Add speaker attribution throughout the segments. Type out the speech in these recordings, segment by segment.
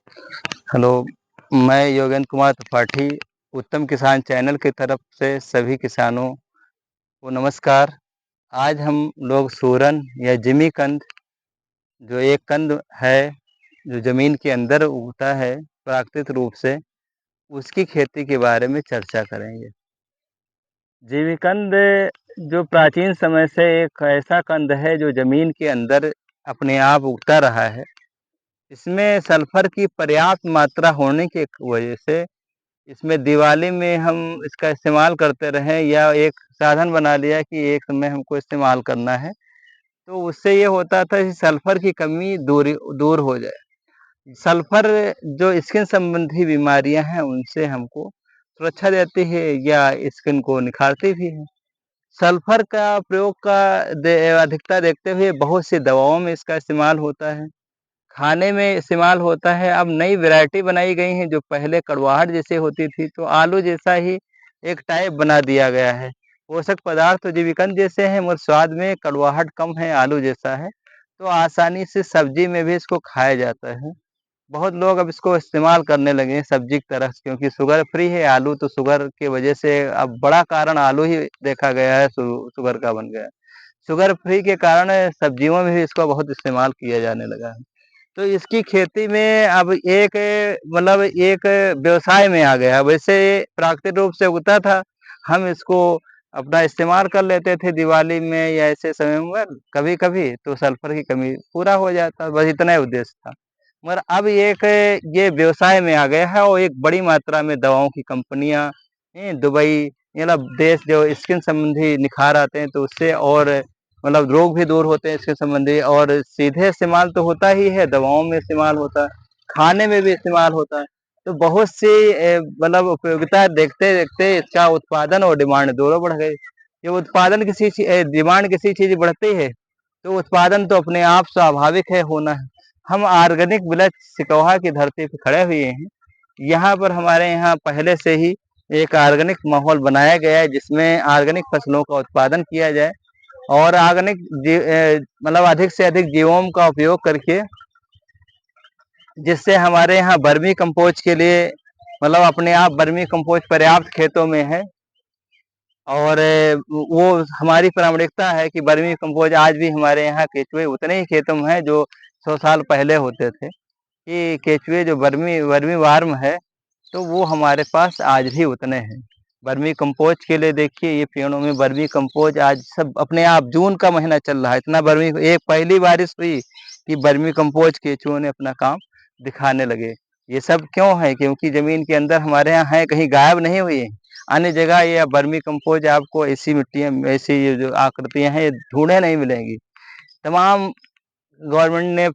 Speaker 1: Hello, मैं योगेंद्र कुमार त्रिपाठी, उत्तम किसान चैनल की तरफ से सभी किसानों को नमस्कार। आज हम लोग सूरन या जिमीकंद जो एक कंद है, जो ज़मीन के अंदर उगता है प्राकृतिक रूप से, उसकी खेती के बारे में चर्चा करेंगे। जिमीकंद जो प्राचीन समय से एक ऐसा कंद है जो ज़मीन के अंदर अपने आप उगता रहा है। इसमें सल्फर की पर्याप्त मात्रा होने की वजह से इसमें दिवाली में हम इसका इस्तेमाल करते रहें या एक साधन बना लिया कि एक समय हमको इस्तेमाल करना है, तो उससे ये होता था कि सल्फ़र की कमी दूर हो जाए। सल्फ़र जो स्किन संबंधी बीमारियाँ हैं, उनसे हमको सुरक्षा देती है या स्किन को निखारती भी है। सल्फ़र का प्रयोग का अधिकता देखते हुए बहुत सी दवाओं में इसका इस्तेमाल होता है। खाने में इस्तेमाल होता है। अब नई वैरायटी बनाई गई हैं जो पहले कड़वाहट जैसे होती थी, तो आलू जैसा ही एक टाइप बना दिया गया है। पोषक पदार्थ तो जीविकंद जैसे हैं मगर स्वाद में कड़वाहट कम है, आलू जैसा है। तो आसानी से सब्ज़ी में भी इसको खाया जाता है। बहुत लोग अब इसको इस्तेमाल करने लगे हैं सब्ज़ी की तरह क्योंकि शुगर फ्री है आलू, तो शुगर की वजह से अब बड़ा कारण आलू ही देखा गया है, शुगर का बन गया है। शुगर फ्री के कारण सब्जियों में भी इसका बहुत इस्तेमाल किया जाने लगा है। तो इसकी खेती में अब एक व्यवसाय में आ गया। वैसे प्राकृतिक रूप से उगता था, हम इसको अपना इस्तेमाल कर लेते थे दिवाली में या ऐसे समय में कभी-कभी तो सल्फ़र की कमी पूरा हो जाता, बस इतना ही उद्देश्य था। मगर अब ये व्यवसाय में आ गया है और एक बड़ी मात्रा में दवाओं की कंपनियाँ दुबई मतलब देश जो स्किन संबंधी निखार आते हैं तो उससे और रोग भी दूर होते हैं इसके संबंधी और सीधे इस्तेमाल तो होता ही है, दवाओं में इस्तेमाल होता है, खाने में भी इस्तेमाल होता है। तो बहुत सी उपयोगिता देखते-देखते इसका उत्पादन और डिमांड दोनों बढ़ गई। जब उत्पादन डिमांड किसी चीज़ की बढ़ती है, तो उत्पादन तो अपने आप स्वाभाविक है होना है। हम ऑर्गेनिक विलेज सिकोहा की धरती पे खड़े हुए हैं। यहाँ पर हमारे यहाँ पहले से ही एक ऑर्गेनिक माहौल बनाया गया है जिसमें ऑर्गेनिक फसलों का उत्पादन किया जाए और अधिक से अधिक जीवों का उपयोग करके जिससे हमारे यहाँ वर्मी कंपोस्ट के लिए अपने आप वर्मी कंपोस्ट पर्याप्त खेतों में है और वो हमारी प्रामाणिकता है कि वर्मी कंपोस्ट आज भी हमारे यहाँ केचुए उतने ही खेतों में है जो 100 साल पहले होते थे कि केचुए जो वर्मी वर्मी वार्म है तो वो हमारे पास आज भी उतने हैं। वर्मी कंपोस्ट के लिए देखिए ये पेड़ों में वर्मी कंपोस्ट आज सब अपने आप जून का महीना चल रहा है इतना वर्मी एक पहली बारिश हुई कि वर्मी कंपोस्ट केचुओं ने अपना काम दिखाने लगे। ये सब क्यों है? क्योंकि ज़मीन के अंदर हमारे यहाँ है कहीं गायब नहीं हुई है। अन्य जगह ये वर्मी कंपोस्ट आपको ऐसी मिट्टियाँ ऐसी ये जो आकृतियाँ हैं ये ढूँढे नहीं मिलेंगी। तमाम गवर्नमेंट ने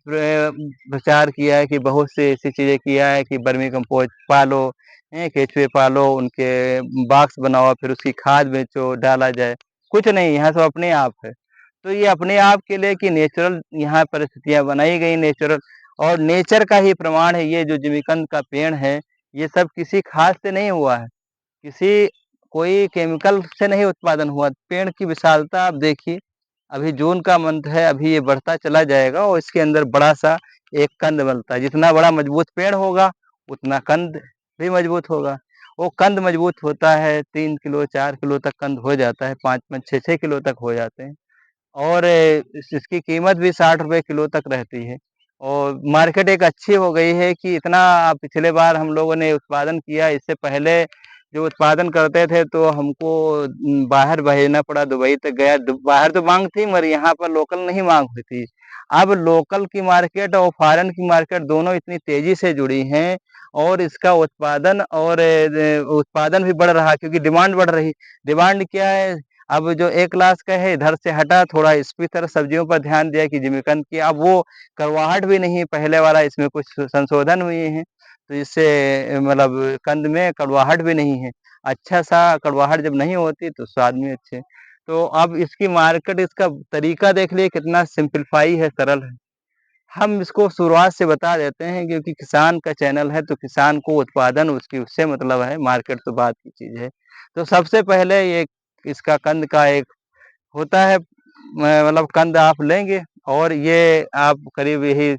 Speaker 1: प्रचार किया है कि बहुत सी ऐसी चीज़ें किया है कि वर्मी कंपोस्ट पालो, केंचुए पालो, उनके बॉक्स बनाओ, फिर उसकी खाद बेचो, डाला जाए। कुछ नहीं, यहाँ सब अपने आप है। तो ये अपने आप के लिए कि नेचुरल यहाँ परिस्थितियाँ बनाई गई नेचुरल और नेचर का ही प्रमाण है ये जो जिमीकंद का पेड़ है, ये सब किसी खाद से नहीं हुआ है। किसी कोई केमिकल से नहीं उत्पादन हुआ। पेड़ की विशालता आप देखिए, अभी जून का मंथ है, अभी ये बढ़ता चला जाएगा और इसके अंदर बड़ा-सा एक कंद बनता है। जितना बड़ा मजबूत पेड़ होगा, उतना कंद भी मजबूत होगा। वो कंद मजबूत होता है 3 किलो, 4 किलो तक कंद हो जाता है, 5-5, 6-6 किलो तक हो जाते हैं। और इसकी कीमत भी ₹60 किलो तक रहती है। और मार्केट एक अच्छी हो गई है कि इतना पिछले बार हम लोगों ने उत्पादन किया, इससे पहले जो उत्पादन करते थे तो हमको बाहर भेजना पड़ा, दुबई तक गया। बाहर तो माँग थी मगर यहाँ पर लोकल नहीं माँग हुई थी। अब लोकल की मार्केट और फ़ॉरेन की मार्केट दोनों इतनी तेज़ी से जुड़ी हैं और इसका उत्पादन भी बढ़ रहा है क्योंकि डिमांड बढ़ रही। डिमांड क्या है अब जो ए क्लास का है इधर से हटा थोड़ा इसकी तरफ सब्जियों पर ध्यान दिया कि जिमीकंद की अब वो कड़वाहट भी नहीं पहले वाला इसमें कुछ संशोधन हुए हैं। तो इससे कंद में कड़वाहट भी नहीं है। अच्छा-सा कड़वाहट जब नहीं होती तो स्वाद में अच्छे। तो अब इसकी मार्केट इसका तरीका देख लिए कितना सिंप्लीफाई है, सरल है। हम इसको शुरुआत से बता देते हैं क्योंकि किसान का चैनल है तो किसान को उत्पादन उसकी उससे मतलब है, मार्केट तो बाद की चीज़ है। तो सबसे पहले ये इसका कंद का एक होता है कंद आप लेंगे और ये आप करीब यही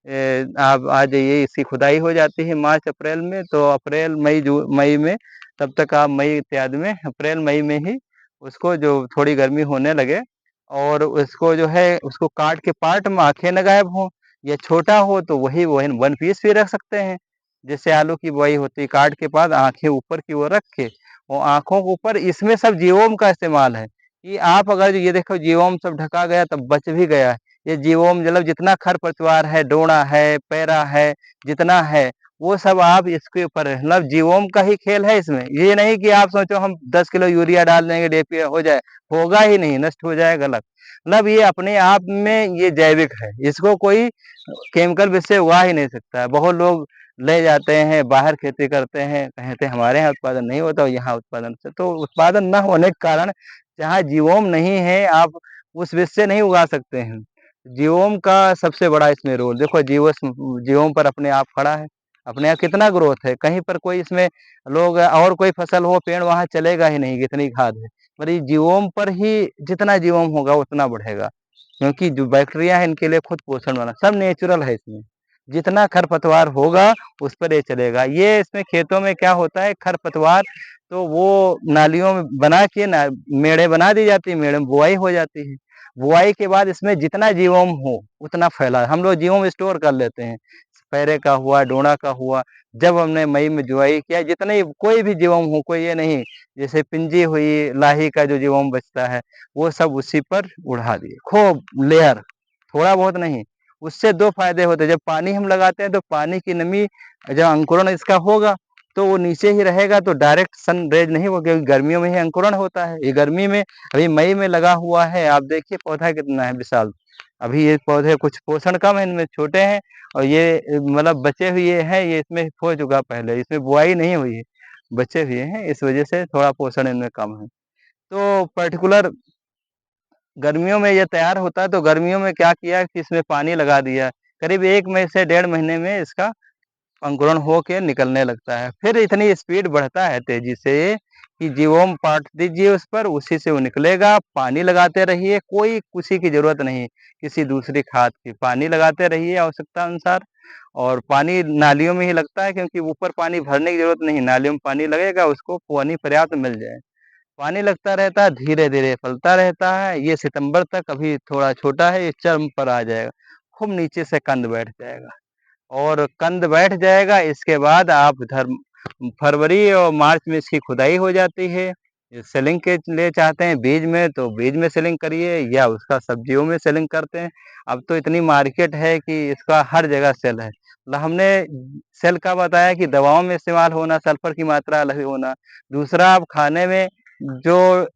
Speaker 1: आप आ जाइए, इसकी खुदाई हो जाती है मार्च-अप्रैल में, तो अप्रैल, मई में, तब तक आप मई इत्यादि में, अप्रैल-मई में ही उसको जो थोड़ी गर्मी होने लगे और उसको जो है उसको काट के पार्ट में आँखें ना गायब हों या छोटा हो तो वही वन पीस भी रख सकते हैं। जैसे आलू की बुआई होती है, काट के बाद आँखें ऊपर की ओर रख के और आँखों के ऊपर इसमें सब जीवोम का इस्तेमाल है, कि आप अगर ये देखो जीवोम सब ढका गया तब बच भी गया। ये जीवोम मतलब जितना खरपतवार है, डोना है, पैरा है, जितना है, वो सब आप इसके ऊपर मतलब जीवोम का ही खेल है इसमें। ये नहीं कि आप सोचो हम 10 किलो यूरिया डाल देंगे डीएपी हो जाए, होगा ही नहीं, नष्ट हो जाएगा गलत। मतलब ये अपने आप में ये जैविक है, इसको कोई केमिकल विध से उगा ही नहीं सकता है। बहुत लोग ले जाते हैं, बाहर खेती करते हैं, कहते हैं हमारे यहाँ उत्पादन नहीं होता और यहाँ उत्पादन से तो उत्पादन ना होने के कारण जहाँ जीवोम नहीं है, आप उस विध से नहीं उगा सकते हैं। जीवोम का सबसे बड़ा इसमें रोल देखो जीवोम पर अपने आप खड़ा है, अपने आप कितना ग्रोथ है, कहीं पर कोई इसमें लोग और कोई फसल हो, पेड़ वहाँ चलेगा ही नहीं, कितनी खाद है। पर ये जीवोम पर ही जितना जीवोम होगा उतना बढ़ेगा, क्योंकि जो बैक्टीरिया है इनके लिए खुद पोषण वाला, सब नेचुरल है इसमें। जितना खरपतवार होगा उस पर ये चलेगा। ये इसमें खेतों में क्या होता है खरपतवार तो वो नालियों में बना के ना मेड़े बना दी जाती है, मेड़े में बुआई हो जाती है। बुआई के बाद इसमें जितना जीवाणु हो उतना फैला हम लोग जीवाणु स्टोर कर लेते हैं। पैरे का हुआ, डोना का हुआ, जब हमने मई में जुआई किया जितने कोई भी जीवाणु हो, कोई ये नहीं, जैसे पिंजी हुई, लाही का जो जीवाणु बचता है, वो सब उसी पर उड़ा दिए, खूब लेयर, थोड़ा बहुत नहीं। उससे 2 फ़ायदे होते हैं, जब पानी हम लगाते हैं तो पानी की नमी जब अंकुरण इसका होगा, तो वो नीचे ही रहेगा तो डायरेक्ट सन रेज़ नहीं होगा क्योंकि गर्मियों में ही अंकुरण होता है। ये गर्मी में अभी मई में लगा हुआ है, आप देखिए पौधा कितना है विशाल। अभी ये पौधे कुछ पोषण कम है, इनमें छोटे हैं और ये मतलब बचे हुए हैं, ये इसमें हो चुका पहले, इसमें बुआई नहीं हुई है, बचे हुए हैं, इस वजह से थोड़ा पोषण इनमें कम है। तो पर्टिकुलर गर्मियों में ये तैयार होता है तो गर्मियों में क्या किया कि इसमें पानी लगा दिया। करीब 1 मई से डेढ़ महीने में इसका अंकुरण होके निकलने लगता है। फिर इतनी स्पीड बढ़ता है तेज़ी से कि जीवोम पाट दीजिए उस पर, उसी से वो निकलेगा। पानी लगाते रहिए, कोई किसी की ज़रूरत नहीं, किसी दूसरी खाद की। पानी लगाते रहिए आवश्यकता अनुसार और पानी नालियों में ही लगता है क्योंकि ऊपर पानी भरने की ज़रूरत नहीं, नालियों में पानी लगेगा, उसको पानी पर्याप्त मिल जाए। पानी लगता रहता है, धीरे-धीरे फलता रहता है, ये सितंबर तक अभी थोड़ा छोटा है, ये चरम पर आ जाएगा, खूब नीचे से कंद बैठ जाएगा और कंद बैठ जाएगा, इसके बाद आप इधर फरवरी और मार्च में इसकी खुदाई हो जाती है। ये सेलिंग के लिए चाहते हैं बीज में, तो बीज में सेलिंग करिए या उसका सब्जियों में सेलिंग करते हैं। अब तो इतनी मार्केट है कि इसका हर जगह सेल है। मतलब हमने सेल का बताया कि दवाओं में इस्तेमाल होना, सल्फर की मात्रा अलग होना, दूसरा अब खाने में जो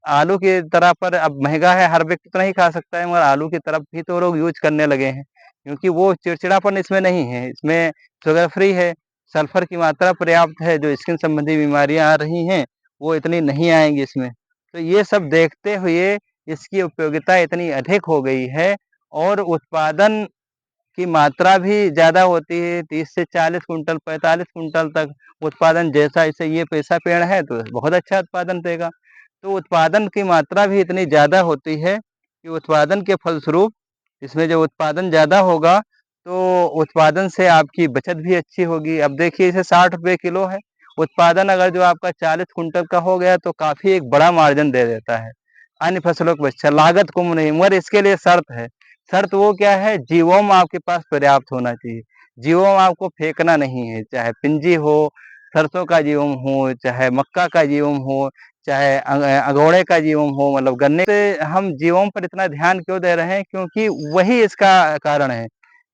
Speaker 1: आलू की तरह पर अब महँगा है, हर व्यक्ति तो नहीं खा सकता है, मगर आलू की तरफ भी तो लोग यूज़ करने लगे हैं, क्योंकि वो चिड़चिड़ापन इसमें नहीं है, इसमें शुगर फ्री है, सल्फर की मात्रा पर्याप्त है, जो स्किन संबंधी बीमारियाँ आ रही हैं, वो इतनी नहीं आएँगी इसमें। तो ये सब देखते हुए इसकी उपयोगिता इतनी अधिक हो गई है और उत्पादन की मात्रा भी ज़्यादा होती है, 30 से 40 कुंटल, 45 कुंटल तक उत्पादन जैसा जैसे ये पैसा पेड़ है, तो बहुत अच्छा उत्पादन देगा। तो उत्पादन की मात्रा भी इतनी ज़्यादा होती है कि उत्पादन के फलस्वरूप इसमें जब उत्पादन ज़्यादा होगा, तो उत्पादन से आपकी बचत भी अच्छी होगी। अब देखिए इसे ₹60 किलो है, उत्पादन अगर जो आपका 40 कुंटल का हो गया तो काफ़ी एक बड़ा मार्जिन दे देता है। अन्य फसलों की अपेक्षा लागत कम नहीं मगर इसके लिए शर्त है। शर्त वो क्या है जीवाणु आपके पास पर्याप्त होना चाहिए। जीवाणु आपको फेंकना नहीं है, चाहे पिंजी हो, सरसों का जीवाणु हो, चाहे मक्का का जीवाणु हो, चाहे अगोड़े का जीवाणु हो मतलब गन्ने से हम जीवाणु पर इतना ध्यान क्यों दे रहे हैं क्योंकि वही इसका कारण है।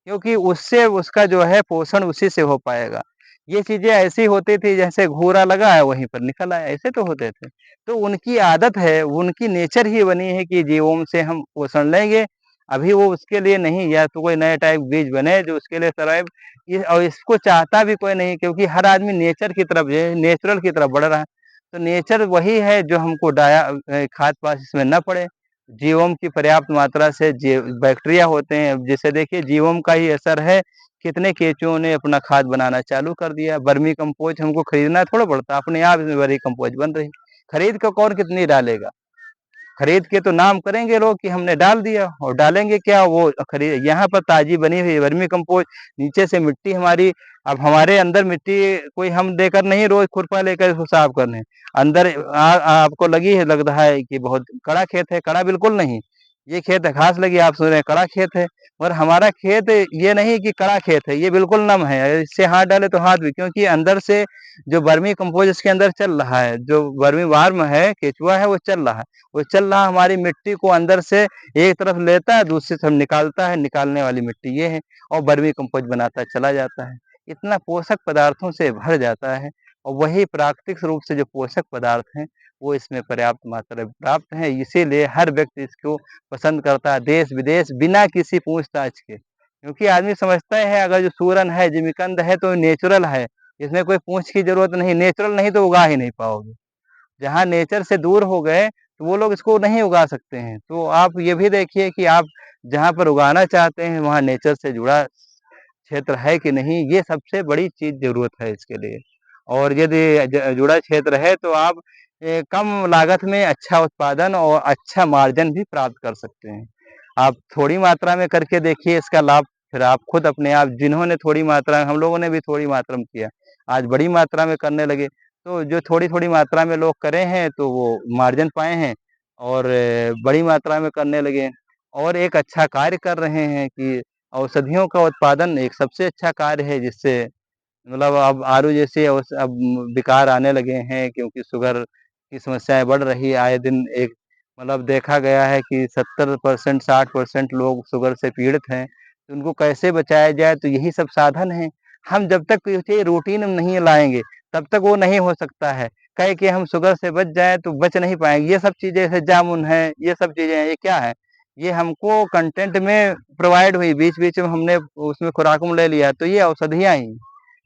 Speaker 1: क्योंकि उससे उसका जो है पोषण उसी से हो पाएगा। ये चीज़ें ऐसी होती थी जैसे घूरा लगा है वहीं पर निकल आया, ऐसे तो होते थे। तो उनकी आदत है, उनकी नेचर ही बनी है कि जीवों से हम पोषण लेंगे। अभी वो उसके लिए नहीं या तो कोई नए टाइप बीज बने जो उसके लिए सर्वाइव ये और इसको चाहता भी कोई नहीं क्योंकि हर आदमी नेचर की तरफ जो है नेचुरल की तरफ बढ़ रहा है। तो नेचर वही है जो हमको खाद-पात इसमें ना पड़े। जीवाणु की पर्याप्त मात्रा से बैक्टीरिया होते हैं, जैसे देखिए जीवाणु का ही असर है, कितने केंचुओं ने अपना खाद बनाना चालू कर दिया। वर्मी कंपोस्ट हमको खरीदना थोड़ा पड़ता, अपने आप इसमें वर्मी कंपोस्ट बन रही। खरीद के कौन कितनी डालेगा? खरीद के तो नाम करेंगे लोग कि हमने डाल दिया और डालेंगे क्या वो खरीद यहाँ पर ताज़ी बनी हुई वर्मी कंपोस्ट नीचे से मिट्टी हमारी अब हमारे अंदर मिट्टी कोई हम देकर नहीं रोज़ खुरपा लेकर इसको साफ करने। अंदर आपको लग रहा है कि बहुत कड़ा खेत है, कड़ा बिल्कुल नहीं। ये खेत है घास लगी आप सोच रहे हैं कड़ा खेत है, और हमारा खेत ये नहीं कि कड़ा खेत है, ये बिल्कुल नम है। अगर इससे हाथ डाले तो हाथ भी क्योंकि अंदर से जो वर्मी कंपोस्ट इसके अंदर चल रहा है, जो वर्मी वार्म है, केचुआ है वो चल रहा है। वो चल रहा हमारी मिट्टी को अंदर से एक तरफ लेता है, दूसरी तरफ निकालता है, निकालने वाली मिट्टी ये है और वर्मी कंपोस्ट बनाता चला जाता है। इतना पोषक पदार्थों से भर जाता है और वही प्राकृतिक रूप से जो पोषक पदार्थ हैं, वो इसमें पर्याप्त मात्रा में प्राप्त हैं। इसीलिए हर व्यक्ति इसको पसंद करता है देश-विदेश बिना किसी पूछताछ के। क्योंकि आदमी समझता है अगर जो सूरन है, जिमीकंद है तो नेचुरल है, इसमें कोई पूँछ की ज़रूरत नहीं, नेचुरल नहीं तो उगा ही नहीं पाओगे। जहाँ नेचर से दूर हो गए, तो वो लोग इसको नहीं उगा सकते हैं। तो आप ये भी देखिए कि आप जहाँ पर उगाना चाहते हैं, वहाँ नेचर से जुड़ा क्षेत्र है कि नहीं, ये सबसे बड़ी चीज़ ज़रूरत है इसके लिए। और यदि जुड़ा क्षेत्र है तो आप कम लागत में अच्छा उत्पादन और अच्छा मार्जिन भी प्राप्त कर सकते हैं। आप थोड़ी मात्रा में करके देखिए इसका लाभ, फिर आप खुद अपने आप जिन्होंने थोड़ी मात्रा हम लोगों ने भी थोड़ी मात्रा में किया, आज बड़ी मात्रा में करने लगे। तो जो थोड़ी-थोड़ी मात्रा में लोग करे हैं, तो वो मार्जिन पाए हैं और बड़ी मात्रा में करने लगे और एक अच्छा कार्य कर रहे हैं कि औषधियों का उत्पादन एक सबसे अच्छा कार्य है जिससे मतलब अब आरू जैसे अब विकार आने लगे हैं क्योंकि शुगर की समस्याएँ बढ़ रही है आए दिन एक मतलब देखा गया है कि 70% 60% लोग शुगर से पीड़ित हैं। तो उनको कैसे बचाया जाए तो यही सब साधन हैं। हम जब तक इसे रूटीन में नहीं लाएँगे, तब तक वो नहीं हो सकता है। कहे कि हम शुगर से बच जाएँ तो बच नहीं पाएँगे। ये सब चीज़ें जैसे जामुन है, ये सब चीज़ें हैं, ये क्या है? ये हमको कंटेंट में प्रोवाइड हुई, बीच-बीच में हमने उसमें खुराक में ले लिया, तो ये औषधियाँ ही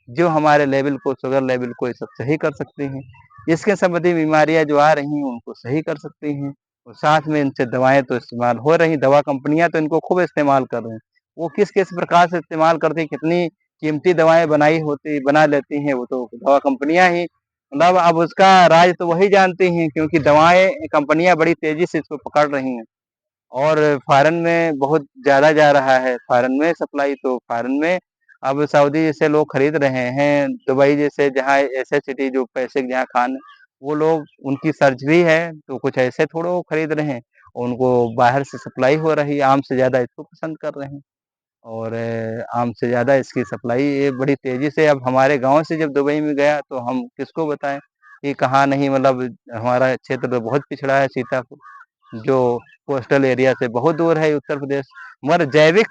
Speaker 1: जो हमारे लेवल को शुगर लेवल को ये सब सही कर सकती हैं। इसके संबंधी बीमारियाँ जो आ रही हैं उनको सही कर सकती हैं और साथ में इनसे दवाएँ तो इस्तेमाल हो रही, दवा कंपनियाँ तो इनको खूब इस्तेमाल कर रही हैं। वो किस-किस प्रकार से इस्तेमाल करती हैं, कितनी कीमती दवाएँ बना लेती हैं, वो तो दवा कंपनियाँ ही मतलब अब उसका राज तो वही जानती हैं क्योंकि दवाएँ कंपनियाँ बड़ी तेज़ी से इसको पकड़ रही हैं। और फ़ॉरेन में बहुत ज़्यादा जा रहा है, फ़ॉरेन में सप्लाई तो फ़ॉरेन में अब सऊदी जैसे लोग खरीद रहे हैं, दुबई जैसे जहाँ ऐसे सिटी जो पैसे के जहाँ खान वो लोग उनकी सर्जरी है, तो कुछ ऐसे थोड़े वो खरीद रहे हैं, उनको बाहर से सप्लाई हो रही है, आम से ज़्यादा इसको पसंद कर रहे हैं। और आम से ज़्यादा इसकी सप्लाई ये बड़ी तेज़ी से अब हमारे गाँव से जब दुबई में गया तो हम किसको बताएँ कि कहाँ नहीं मतलब हमारा क्षेत्र तो बहुत पिछड़ा है सीतापुर। जो कोस्टल एरिया से बहुत दूर है उत्तर प्रदेश। मगर जैविक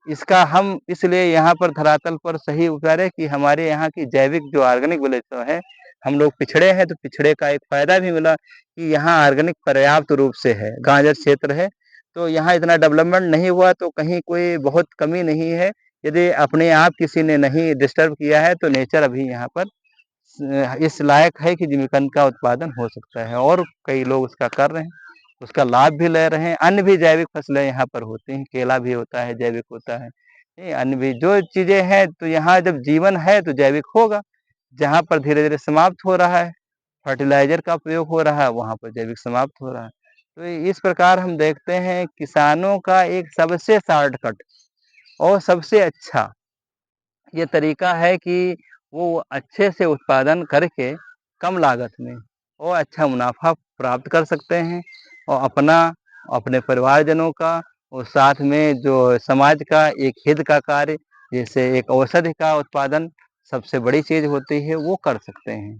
Speaker 1: इसका हम इसलिए यहाँ पर धरातल पर सही उतारे कि हमारे यहाँ की जैविक जो ऑर्गेनिक विलेज तो है, हम लोग पिछड़े हैं तो पिछड़े का एक फ़ायदा भी मिला कि यहाँ ऑर्गेनिक पर्याप्त रूप से है। गाँजर क्षेत्र है, तो यहाँ इतना डेवलपमेंट नहीं हुआ तो कहीं कोई बहुत कमी नहीं है। यदि अपने आप किसी ने नहीं डिस्टर्ब किया है तो नेचर अभी यहाँ पर इस लायक है कि जिमीकंद का उत्पादन हो सकता है और कई लोग उसका कर रहे हैं। उसका लाभ भी ले रहे हैं, अन्य भी जैविक फसलें यहाँ पर होती हैं, केला भी होता है, जैविक होता है। ये अन्य भी जो चीज़ें हैं तो यहाँ जब जीवन है तो जैविक होगा, जहाँ पर धीरे-धीरे समाप्त हो रहा है, फर्टिलाइज़र का प्रयोग हो रहा है, वहाँ पर जैविक समाप्त हो रहा है। तो इस प्रकार हम देखते हैं किसानों का एक सबसे शॉर्टकट और सबसे अच्छा ये तरीका है कि वो अच्छे से उत्पादन करके कम लागत में और अच्छा मुनाफ़ा प्राप्त कर सकते हैं और अपना, अपने परिवारजनों का और साथ में जो समाज का एक हित का कार्य, जैसे एक औषधि का उत्पादन सबसे बड़ी चीज़ होती है, वो कर सकते हैं।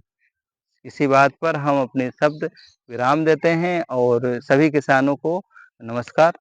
Speaker 1: इसी बात पर हम अपने शब्द विराम देते हैं और सभी किसानों को नमस्कार।